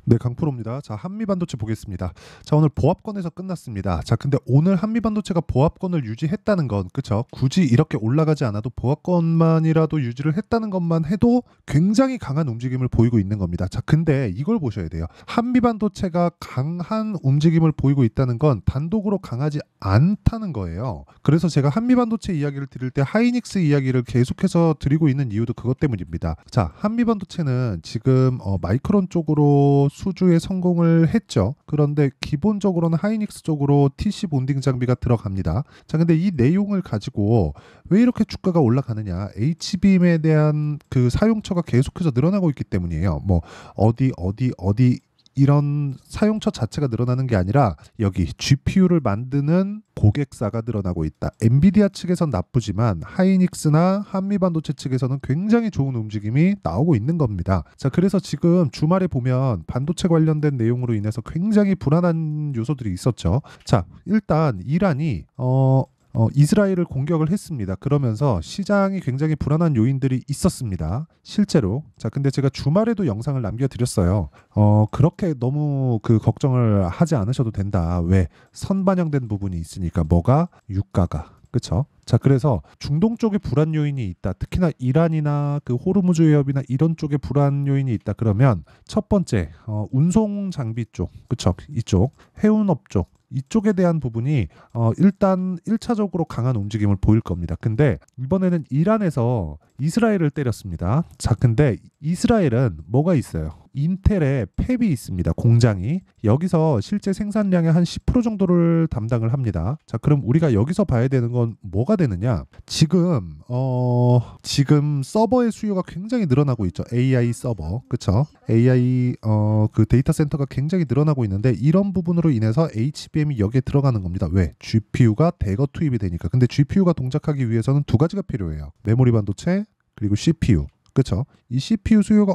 네, 강프로입니다. 자, 한미반도체 보겠습니다. 자, 오늘 보합권에서 끝났습니다. 자, 근데 오늘 한미반도체가 보합권을 유지했다는 건, 그쵸? 굳이 이렇게 올라가지 않아도 보합권만이라도 유지를 했다는 것만 해도 굉장히 강한 움직임을 보이고 있는 겁니다. 자, 근데 이걸 보셔야 돼요. 한미반도체가 강한 움직임을 보이고 있다는 건 단독으로 강하지 않다는 거예요. 그래서 제가 한미반도체 이야기를 드릴 때 하이닉스 이야기를 계속해서 드리고 있는 이유도 그것 때문입니다. 자, 한미반도체는 지금 마이크론 쪽으로 수주에 성공을 했죠. 그런데 기본적으로는 하이닉스 쪽으로 TC 본딩 장비가 들어갑니다. 자, 근데 이 내용을 가지고 왜 이렇게 주가가 올라가느냐? H빔에 대한 그 사용처가 계속해서 늘어나고 있기 때문이에요. 뭐 어디 이런 사용처 자체가 늘어나는 게 아니라 여기 GPU를 만드는 고객사가 늘어나고 있다. 엔비디아 측에선 나쁘지만 하이닉스나 한미반도체 측에서는 굉장히 좋은 움직임이 나오고 있는 겁니다. 자, 그래서 지금 주말에 보면 반도체 관련된 내용으로 인해서 굉장히 불안한 요소들이 있었죠. 자, 일단 이란이 이스라엘을 공격을 했습니다. 그러면서 시장이 굉장히 불안한 요인들이 있었습니다. 실제로. 자, 근데 제가 주말에도 영상을 남겨드렸어요. 그렇게 너무 그 걱정을 하지 않으셔도 된다. 왜? 선반영된 부분이 있으니까. 뭐가? 유가가. 그쵸? 자, 그래서 중동 쪽에 불안 요인이 있다. 특히나 이란이나 그 호르무즈 해협이나 이런 쪽에 불안 요인이 있다. 그러면 첫 번째, 운송 장비 쪽, 그쵸? 이쪽, 해운업 쪽. 이쪽에 대한 부분이 일단 1차적으로 강한 움직임을 보일 겁니다. 근데 이번에는 이란에서 이스라엘을 때렸습니다. 자, 근데 이스라엘은 뭐가 있어요? 인텔의 팹이 있습니다. 공장이. 여기서 실제 생산량의 한 10% 정도를 담당을 합니다. 자, 그럼 우리가 여기서 봐야 되는 건 뭐가 되느냐? 지금 서버의 수요가 굉장히 늘어나고 있죠. AI 서버. 그쵸? AI 그 데이터 센터가 굉장히 늘어나고 있는데 이런 부분으로 인해서 HBM이 여기에 들어가는 겁니다. 왜? GPU가 대거 투입이 되니까. 근데 GPU가 동작하기 위해서는 두 가지가 필요해요. 메모리 반도체 그리고 CPU. 그쵸? 이 CPU 수요가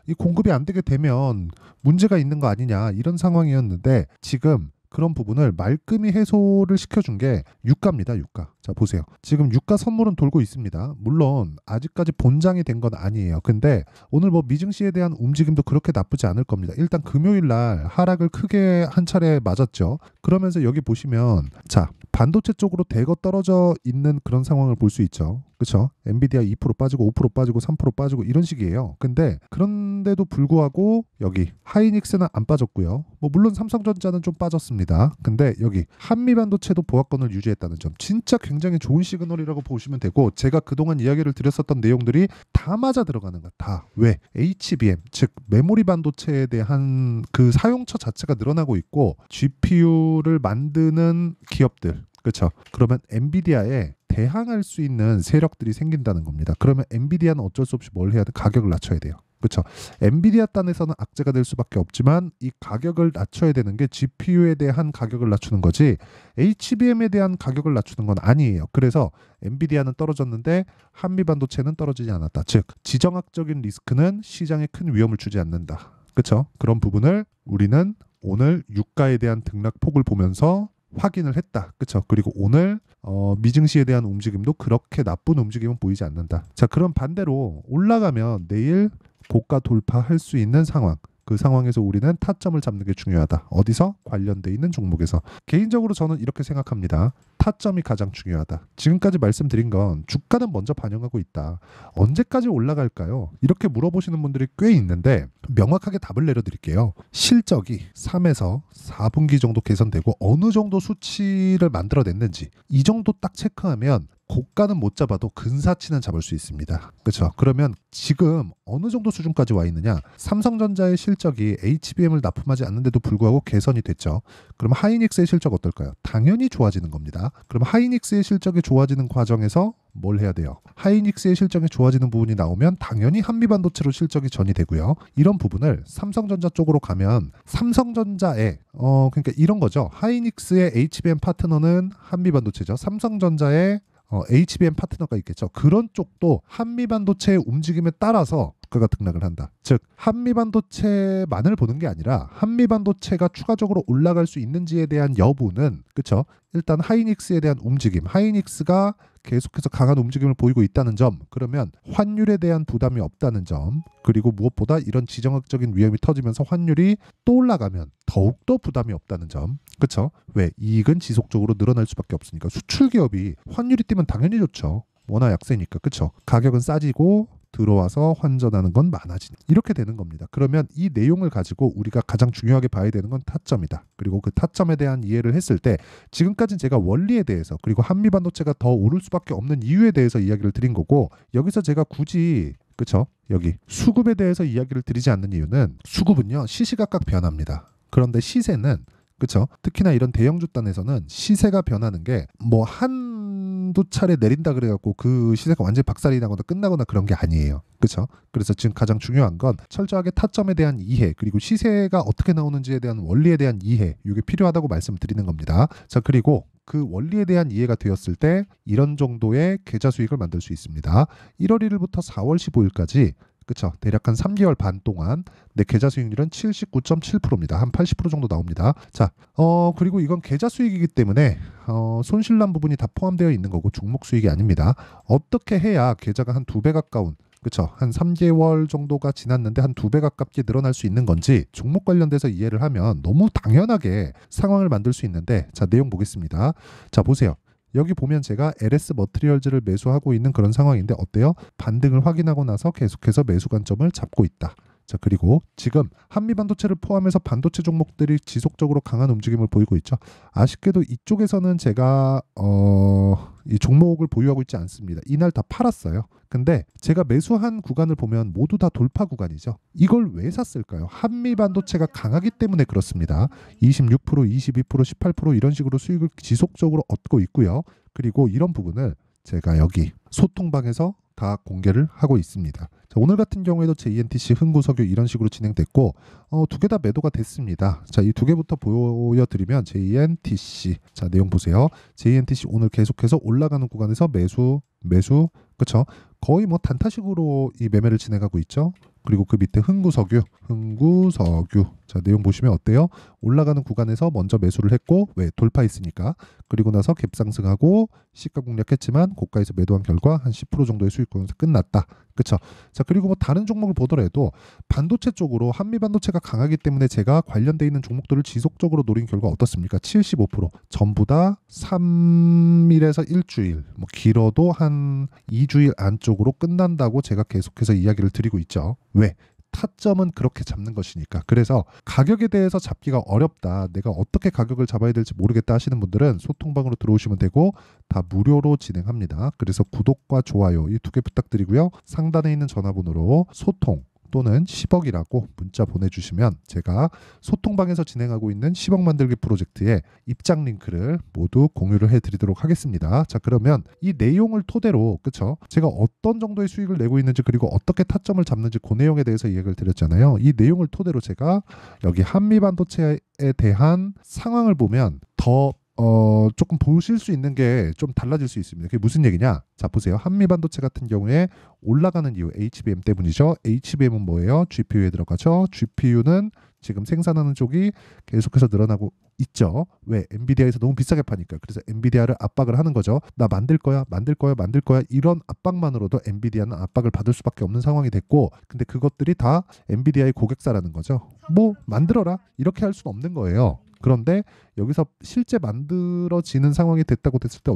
이 공급이 안 되게 되면 문제가 있는 거 아니냐 이런 상황이었는데 지금 그런 부분을 말끔히 해소를 시켜준 게 유가입니다. 유가. 자, 보세요. 지금 유가 선물은 돌고 있습니다. 물론 아직까지 본장이 된 건 아니에요. 근데 오늘 뭐 미증시에 대한 움직임도 그렇게 나쁘지 않을 겁니다. 일단 금요일 날 하락을 크게 한 차례 맞았죠. 그러면서 여기 보시면 자, 반도체 쪽으로 대거 떨어져 있는 그런 상황을 볼 수 있죠. 그렇죠? 엔비디아 2% 빠지고 5% 빠지고 3% 빠지고 이런 식이에요. 근데 그런데도 불구하고 여기 하이닉스는 안 빠졌고요. 뭐 물론 삼성전자는 좀 빠졌습니다. 근데 여기 한미반도체도 보합권을 유지했다는 점 진짜 굉장히 좋은 시그널이라고 보시면 되고 제가 그동안 이야기를 드렸었던 내용들이 다 맞아 들어가는 것 다. 왜? HBM 즉 메모리 반도체에 대한 그 사용처 자체가 늘어나고 있고 GPU를 만드는 기업들 그렇죠. 그러면 엔비디아에 대항할 수 있는 세력들이 생긴다는 겁니다. 그러면 엔비디아는 어쩔 수 없이 뭘 해야 돼? 가격을 낮춰야 돼요. 그렇죠. 엔비디아 단에서는 악재가 될 수밖에 없지만 이 가격을 낮춰야 되는 게 GPU에 대한 가격을 낮추는 거지 HBM에 대한 가격을 낮추는 건 아니에요. 그래서 엔비디아는 떨어졌는데 한미반도체는 떨어지지 않았다. 즉 지정학적인 리스크는 시장에 큰 위험을 주지 않는다. 그렇죠. 그런 부분을 우리는 오늘 유가에 대한 등락폭을 보면서 확인을 했다. 그렇죠. 그리고 오늘 미증시에 대한 움직임도 그렇게 나쁜 움직임은 보이지 않는다. 자, 그럼 반대로 올라가면 내일 고가 돌파할 수 있는 상황. 그 상황에서 우리는 타점을 잡는 게 중요하다. 어디서? 관련돼 있는 종목에서. 개인적으로 저는 이렇게 생각합니다. 타점이 가장 중요하다. 지금까지 말씀드린 건 주가는 먼저 반영하고 있다. 언제까지 올라갈까요? 이렇게 물어보시는 분들이 꽤 있는데 명확하게 답을 내려드릴게요. 실적이 3에서 4분기 정도 개선되고 어느 정도 수치를 만들어냈는지 이 정도 딱 체크하면 고가는 못 잡아도 근사치는 잡을 수 있습니다. 그렇죠? 그러면 지금 어느 정도 수준까지 와 있느냐? 삼성전자의 실적이 HBM을 납품하지 않는데도 불구하고 개선이 됐죠. 그럼 하이닉스의 실적 어떨까요? 당연히 좋아지는 겁니다. 그럼 하이닉스의 실적이 좋아지는 과정에서 뭘 해야 돼요? 하이닉스의 실적이 좋아지는 부분이 나오면 당연히 한미반도체로 실적이 전이 되고요. 이런 부분을 삼성전자 쪽으로 가면 삼성전자의 그러니까 이런 거죠. 하이닉스의 HBM 파트너는 한미반도체죠. 삼성전자의 HBM 파트너가 있겠죠. 그런 쪽도 한미반도체의 움직임에 따라서 주가가 등락을 한다. 즉 한미반도체만을 보는 게 아니라 한미반도체가 추가적으로 올라갈 수 있는지에 대한 여부는 그쵸? 일단 하이닉스에 대한 움직임, 하이닉스가 계속해서 강한 움직임을 보이고 있다는 점, 그러면 환율에 대한 부담이 없다는 점, 그리고 무엇보다 이런 지정학적인 위험이 터지면서 환율이 또 올라가면 더욱더 부담이 없다는 점. 그쵸? 왜? 이익은 지속적으로 늘어날 수밖에 없으니까. 수출 기업이 환율이 뛰면 당연히 좋죠. 워낙 약세니까. 그쵸? 가격은 싸지고 들어와서 환전하는 건 많아지는, 이렇게 되는 겁니다. 그러면 이 내용을 가지고 우리가 가장 중요하게 봐야 되는 건 타점이다. 그리고 그 타점에 대한 이해를 했을 때 지금까지 제가 원리에 대해서 그리고 한미반도체가 더 오를 수밖에 없는 이유에 대해서 이야기를 드린 거고, 여기서 제가 굳이 그쵸? 여기 수급에 대해서 이야기를 드리지 않는 이유는 수급은요 시시각각 변합니다. 그런데 시세는 그쵸? 특히나 이런 대형주 단에서는 시세가 변하는 게 뭐 한두 차례 내린다 그래갖고 그 시세가 완전히 박살이 나거나 끝나거나 그런 게 아니에요. 그쵸? 그래서 지금 가장 중요한 건 철저하게 타점에 대한 이해, 그리고 시세가 어떻게 나오는지에 대한 원리에 대한 이해, 이게 필요하다고 말씀드리는 겁니다. 자, 그리고 그 원리에 대한 이해가 되었을 때 이런 정도의 계좌 수익을 만들 수 있습니다. 1월 1일부터 4월 15일까지 그쵸? 대략 한 3개월 반 동안 내 계좌 수익률은 79.7%입니다. 한 80% 정도 나옵니다. 자, 그리고 이건 계좌 수익이기 때문에 손실난 부분이 다 포함되어 있는 거고 종목 수익이 아닙니다. 어떻게 해야 계좌가 한 2배 가까운 그쵸? 한 3개월 정도가 지났는데 한 2배 가깝게 늘어날 수 있는 건지 종목 관련돼서 이해를 하면 너무 당연하게 상황을 만들 수 있는데, 자, 내용 보겠습니다. 자, 보세요. 여기 보면 제가 LS 머티리얼즈를 매수하고 있는 그런 상황인데 어때요? 반등을 확인하고 나서 계속해서 매수 관점을 잡고 있다. 자, 그리고 지금 한미반도체를 포함해서 반도체 종목들이 지속적으로 강한 움직임을 보이고 있죠. 아쉽게도 이쪽에서는 제가 이 종목을 보유하고 있지 않습니다. 이날 다 팔았어요. 근데 제가 매수한 구간을 보면 모두 다 돌파 구간이죠. 이걸 왜 샀을까요? 한미반도체가 강하기 때문에 그렇습니다. 26%, 22%, 18% 이런 식으로 수익을 지속적으로 얻고 있고요. 그리고 이런 부분을 제가 여기 소통방에서 다 공개를 하고 있습니다. 자, 오늘 같은 경우에도 JNTC, 흥구석유 이런 식으로 진행됐고 두 개 다 매도가 됐습니다. 자, 이 두 개부터 보여드리면 JNTC, 자, 내용 보세요. JNTC 오늘 계속해서 올라가는 구간에서 매수 그쵸? 거의 뭐 단타식으로 이 매매를 진행하고 있죠. 그리고 그 밑에 흥구석유, 자, 내용 보시면 어때요? 올라가는 구간에서 먼저 매수를 했고, 왜? 돌파했으니까. 그리고 나서 갭상승하고 시가 공략했지만 고가에서 매도한 결과 한 10% 정도의 수익권에서 끝났다. 그쵸? 자, 그리고 뭐 다른 종목을 보더라도 반도체 쪽으로 한미반도체가 강하기 때문에 제가 관련돼 있는 종목들을 지속적으로 노린 결과 어떻습니까? 75%. 전부 다 3일에서 일주일, 뭐 길어도 한 2주일 안쪽으로 끝난다고 제가 계속해서 이야기를 드리고 있죠. 왜? 타점은 그렇게 잡는 것이니까. 그래서 가격에 대해서 잡기가 어렵다, 내가 어떻게 가격을 잡아야 될지 모르겠다 하시는 분들은 소통방으로 들어오시면 되고 다 무료로 진행합니다. 그래서 구독과 좋아요 이 두 개 부탁드리고요. 상단에 있는 전화번호로 소통 또는 10억이라고 문자 보내주시면 제가 소통방에서 진행하고 있는 10억 만들기 프로젝트의 입장 링크를 모두 공유를 해드리도록 하겠습니다. 자, 그러면 이 내용을 토대로 그쵸? 제가 어떤 정도의 수익을 내고 있는지 그리고 어떻게 타점을 잡는지 그 내용에 대해서 이야기를 드렸잖아요. 이 내용을 토대로 제가 여기 한미반도체에 대한 상황을 보면 더 조금 보실 수 있는 게 좀 달라질 수 있습니다. 그게 무슨 얘기냐? 자, 보세요. 한미반도체 같은 경우에 올라가는 이유 HBM 때문이죠. HBM은 뭐예요? GPU에 들어가죠. GPU는 지금 생산하는 쪽이 계속해서 늘어나고 있죠. 왜? 엔비디아에서 너무 비싸게 파니까. 그래서 엔비디아를 압박을 하는 거죠. 나 만들 거야. 이런 압박만으로도 엔비디아는 압박을 받을 수밖에 없는 상황이 됐고, 근데 그것들이 다 엔비디아의 고객사라는 거죠. 뭐 만들어라 이렇게 할 수는 없는 거예요. 그런데 여기서 실제 만들어지는 상황이 됐다고 됐을 때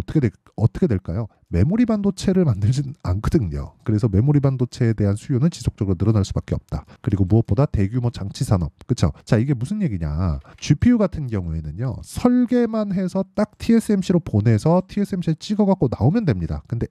어떻게 될까요? 메모리 반도체를 만들진 않거든요. 그래서 메모리 반도체에 대한 수요는 지속적으로 늘어날 수밖에 없다. 그리고 무엇보다 대규모 장치 산업, 그렇죠? 자, 이게 무슨 얘기냐? GPU 같은 경우에는요, 설계만 해서 딱 TSMC로 보내서 TSMC에 찍어갖고 나오면 됩니다. 근데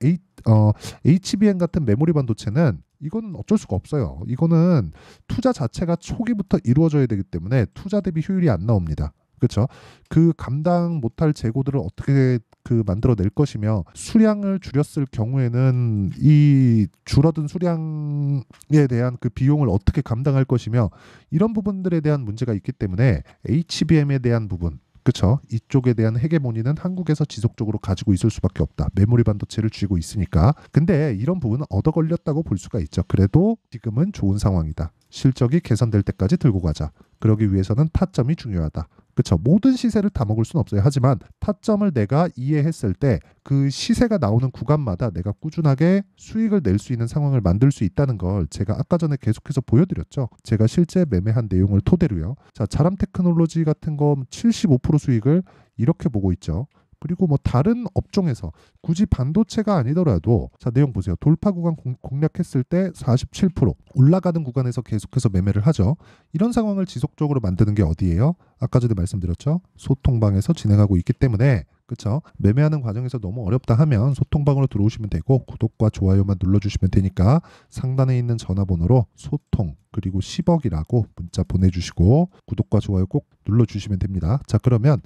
HBM 같은 메모리 반도체는 이거는 어쩔 수가 없어요. 이거는 투자 자체가 초기부터 이루어져야 되기 때문에 투자 대비 효율이 안 나옵니다. 그렇죠? 그 감당 못할 재고들을 어떻게 만들어낼 것이며, 수량을 줄였을 경우에는 이 줄어든 수량에 대한 그 비용을 어떻게 감당할 것이며, 이런 부분들에 대한 문제가 있기 때문에 HBM에 대한 부분, 그쵸? 이쪽에 대한 헤게모니는 한국에서 지속적으로 가지고 있을 수밖에 없다. 메모리 반도체를 쥐고 있으니까. 근데 이런 부분은 얻어 걸렸다고 볼 수가 있죠. 그래도 지금은 좋은 상황이다. 실적이 개선될 때까지 들고 가자. 그러기 위해서는 타점이 중요하다. 그쵸? 모든 시세를 다 먹을 수는 없어요. 하지만 타점을 내가 이해했을 때 그 시세가 나오는 구간마다 내가 꾸준하게 수익을 낼 수 있는 상황을 만들 수 있다는 걸 제가 아까 전에 계속해서 보여드렸죠. 제가 실제 매매한 내용을 토대로요. 자, 자람 테크놀로지 같은 거 75% 수익을 이렇게 보고 있죠. 그리고 뭐 다른 업종에서 굳이 반도체가 아니더라도 자, 내용 보세요. 돌파 구간 공략했을 때 47% 올라가는 구간에서 계속해서 매매를 하죠. 이런 상황을 지속적으로 만드는 게 어디예요? 아까 전에 말씀드렸죠. 소통방에서 진행하고 있기 때문에 그렇죠. 매매하는 과정에서 너무 어렵다 하면 소통방으로 들어오시면 되고 구독과 좋아요만 눌러주시면 되니까 상단에 있는 전화번호로 소통 그리고 10억이라고 문자 보내주시고 구독과 좋아요 꼭 눌러주시면 됩니다. 자, 그러면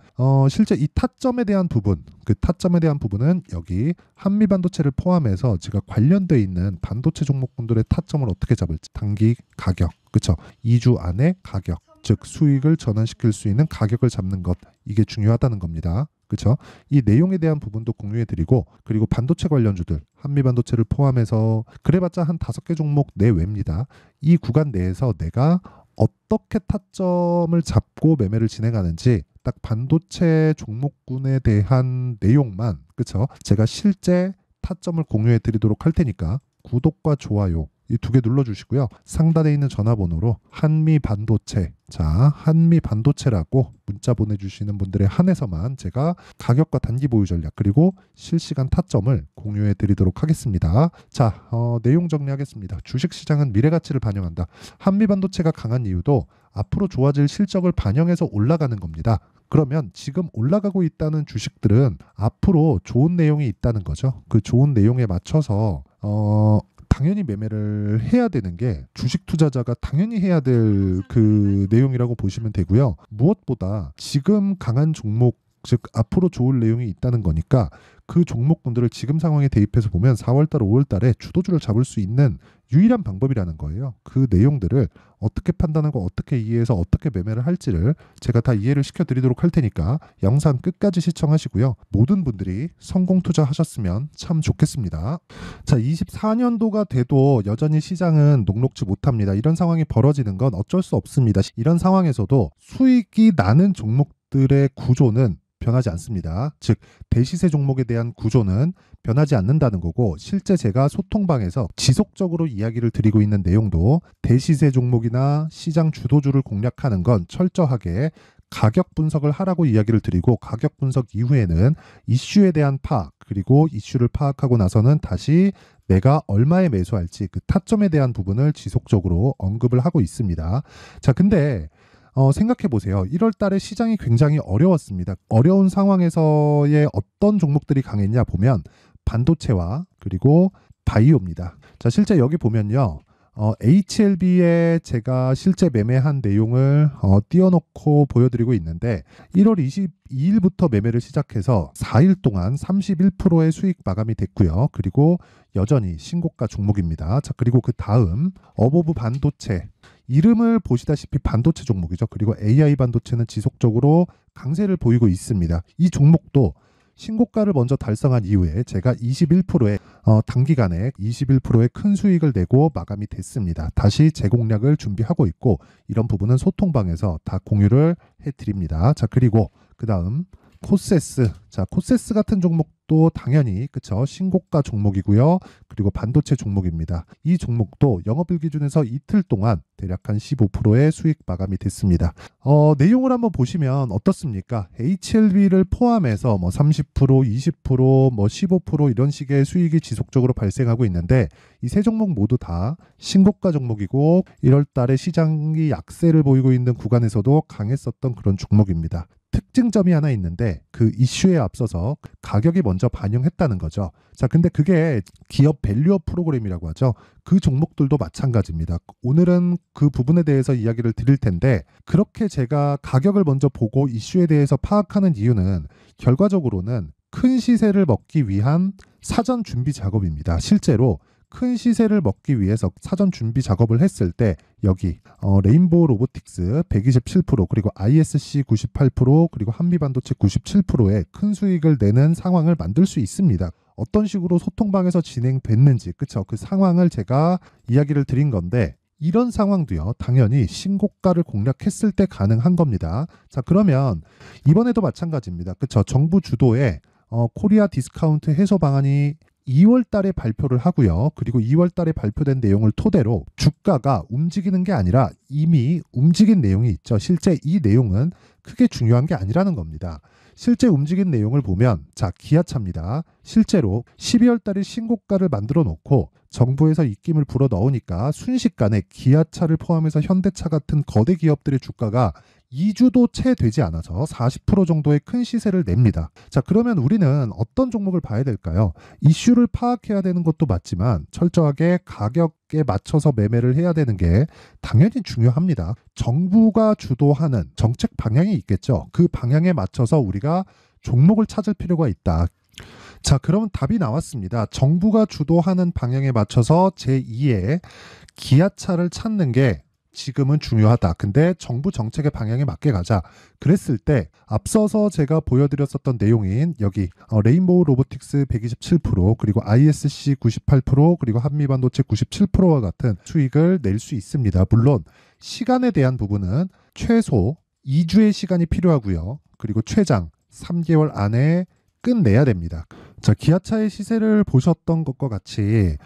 실제 이 타점에 대한 부분, 그 타점에 대한 부분은 여기 한미반도체를 포함해서 제가 관련돼 있는 반도체 종목군들의 타점을 어떻게 잡을지 단기 가격, 그렇죠? 2주 안에 가격, 즉 수익을 전환시킬 수 있는 가격을 잡는 것, 이게 중요하다는 겁니다. 그렇죠? 이 내용에 대한 부분도 공유해 드리고 그리고 반도체 관련주들 한미반도체를 포함해서 그래봤자 한 5개 종목 내외입니다. 이 구간 내에서 내가 어떻게 타점을 잡고 매매를 진행하는지 딱 반도체 종목군에 대한 내용만 그렇죠? 제가 실제 타점을 공유해 드리도록 할 테니까 구독과 좋아요 이 2개 눌러주시고요. 상단에 있는 전화번호로 한미반도체, 자 한미반도체라고 문자 보내주시는 분들에 한해서만 제가 가격과 단기 보유 전략 그리고 실시간 타점을 공유해 드리도록 하겠습니다. 자, 내용 정리하겠습니다. 주식시장은 미래가치를 반영한다. 한미반도체가 강한 이유도 앞으로 좋아질 실적을 반영해서 올라가는 겁니다. 그러면 지금 올라가고 있다는 주식들은 앞으로 좋은 내용이 있다는 거죠. 그 좋은 내용에 맞춰서 당연히 매매를 해야 되는 게 주식 투자자가 당연히 해야 될 그 내용이라고 보시면 되고요. 무엇보다 지금 강한 종목, 즉 앞으로 좋을 내용이 있다는 거니까 그 종목군들을 지금 상황에 대입해서 보면 4월달, 5월달에 주도주를 잡을 수 있는 유일한 방법이라는 거예요. 그 내용들을 어떻게 판단하고 어떻게 이해해서 어떻게 매매를 할지를 제가 다 이해를 시켜드리도록 할 테니까 영상 끝까지 시청하시고요. 모든 분들이 성공 투자하셨으면 참 좋겠습니다. 자, 24년도가 돼도 여전히 시장은 녹록지 못합니다. 이런 상황이 벌어지는 건 어쩔 수 없습니다. 이런 상황에서도 수익이 나는 종목들의 구조는 변하지 않습니다. 즉 대시세 종목에 대한 구조는 변하지 않는다는 거고 실제 제가 소통방에서 지속적으로 이야기를 드리고 있는 내용도 대시세 종목이나 시장 주도주를 공략하는 건 철저하게 가격 분석을 하라고 이야기를 드리고 가격 분석 이후에는 이슈에 대한 파악 그리고 이슈를 파악하고 나서는 다시 내가 얼마에 매수할지 그 타점에 대한 부분을 지속적으로 언급을 하고 있습니다. 자, 근데 생각해 보세요. 1월 달에 시장이 굉장히 어려웠습니다. 어려운 상황에서의 어떤 종목들이 강했냐 보면 반도체와 그리고 바이오입니다. 자, 실제 여기 보면요. HLB에 제가 실제 매매한 내용을 띄워놓고 보여드리고 있는데 1월 22일부터 매매를 시작해서 4일 동안 31%의 수익 마감이 됐고요. 그리고 여전히 신고가 종목입니다. 자, 그리고 그 다음 어보브 반도체 이름을 보시다시피 반도체 종목이죠. 그리고 AI 반도체는 지속적으로 강세를 보이고 있습니다. 이 종목도 신고가를 먼저 달성한 이후에 제가 21%의 단기간에 21%의 큰 수익을 내고 마감이 됐습니다. 다시 재공략을 준비하고 있고 이런 부분은 소통방에서 다 공유를 해드립니다. 자, 그리고 그 다음 코세스. 자, 코세스 같은 종목도 당연히 그쵸 신고가 종목이고요. 그리고 반도체 종목입니다. 이 종목도 영업일 기준에서 이틀 동안 대략 한 15%의 수익 마감이 됐습니다. 내용을 한번 보시면 어떻습니까? HLB를 포함해서 뭐 30%, 20%, 뭐 15% 이런 식의 수익이 지속적으로 발생하고 있는데 이 세 종목 모두 다 신고가 종목이고 1월 달에 시장이 약세를 보이고 있는 구간에서도 강했었던 그런 종목입니다. 특징점이 하나 있는데 그 이슈에 앞서서 가격이 먼저 반영했다는 거죠. 자, 근데 그게 기업 밸류업 프로그램이라고 하죠. 그 종목들도 마찬가지입니다. 오늘은 그 부분에 대해서 이야기를 드릴 텐데 그렇게 제가 가격을 먼저 보고 이슈에 대해서 파악하는 이유는 결과적으로는 큰 시세를 먹기 위한 사전 준비 작업입니다. 실제로 큰 시세를 먹기 위해서 사전 준비 작업을 했을 때 여기 레인보우 로보틱스 127% 그리고 ISC 98% 그리고 한미반도체 97%의 큰 수익을 내는 상황을 만들 수 있습니다. 어떤 식으로 소통방에서 진행됐는지 그쵸? 그 상황을 제가 이야기를 드린 건데 이런 상황도요 당연히 신고가를 공략했을 때 가능한 겁니다. 자 그러면 이번에도 마찬가지입니다. 그쵸? 정부 주도의 코리아 디스카운트 해소 방안이 2월 달에 발표를 하고요. 그리고 2월 달에 발표된 내용을 토대로 주가가 움직이는 게 아니라 이미 움직인 내용이 있죠. 실제 이 내용은 크게 중요한 게 아니라는 겁니다. 실제 움직인 내용을 보면 자 기아차입니다. 실제로 12월 달에 신고가를 만들어 놓고 정부에서 입김을 불어 넣으니까 순식간에 기아차를 포함해서 현대차 같은 거대 기업들의 주가가 2주도 채 되지 않아서 40% 정도의 큰 시세를 냅니다. 자, 그러면 우리는 어떤 종목을 봐야 될까요? 이슈를 파악해야 되는 것도 맞지만 철저하게 가격에 맞춰서 매매를 해야 되는 게 당연히 중요합니다. 정부가 주도하는 정책 방향이 있겠죠. 그 방향에 맞춰서 우리가 종목을 찾을 필요가 있다. 자, 그러면 답이 나왔습니다. 정부가 주도하는 방향에 맞춰서 제2의 기아차를 찾는 게 지금은 중요하다. 근데 정부 정책의 방향에 맞게 가자. 그랬을 때 앞서서 제가 보여드렸었던 내용인 여기 레인보우 로보틱스 127% 그리고 ISC 98% 그리고 한미반도체 97%와 같은 수익을 낼 수 있습니다. 물론 시간에 대한 부분은 최소 2주의 시간이 필요하고요. 그리고 최장 3개월 안에 끝내야 됩니다. 자, 기아차의 시세를 보셨던 것과 같이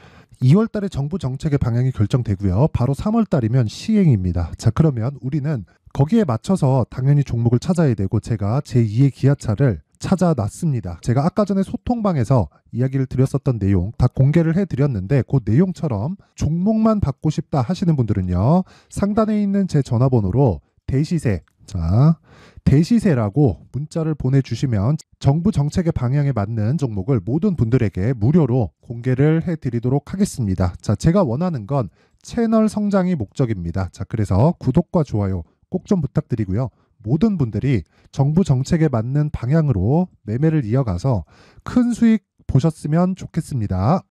2월 달에 정부 정책의 방향이 결정되고요. 바로 3월 달이면 시행입니다. 자, 그러면 우리는 거기에 맞춰서 당연히 종목을 찾아야 되고 제가 제2의 기아차를 찾아놨습니다. 제가 아까 전에 소통방에서 이야기를 드렸었던 내용 다 공개를 해드렸는데 그 내용처럼 종목만 받고 싶다 하시는 분들은요. 상단에 있는 제 전화번호로 대시세 대시세라고 문자를 보내주시면 정부 정책의 방향에 맞는 종목을 모든 분들에게 무료로 공개를 해드리도록 하겠습니다. 자, 제가 원하는 건 채널 성장이 목적입니다. 자, 그래서 구독과 좋아요 꼭 좀 부탁드리고요. 모든 분들이 정부 정책에 맞는 방향으로 매매를 이어가서 큰 수익 보셨으면 좋겠습니다.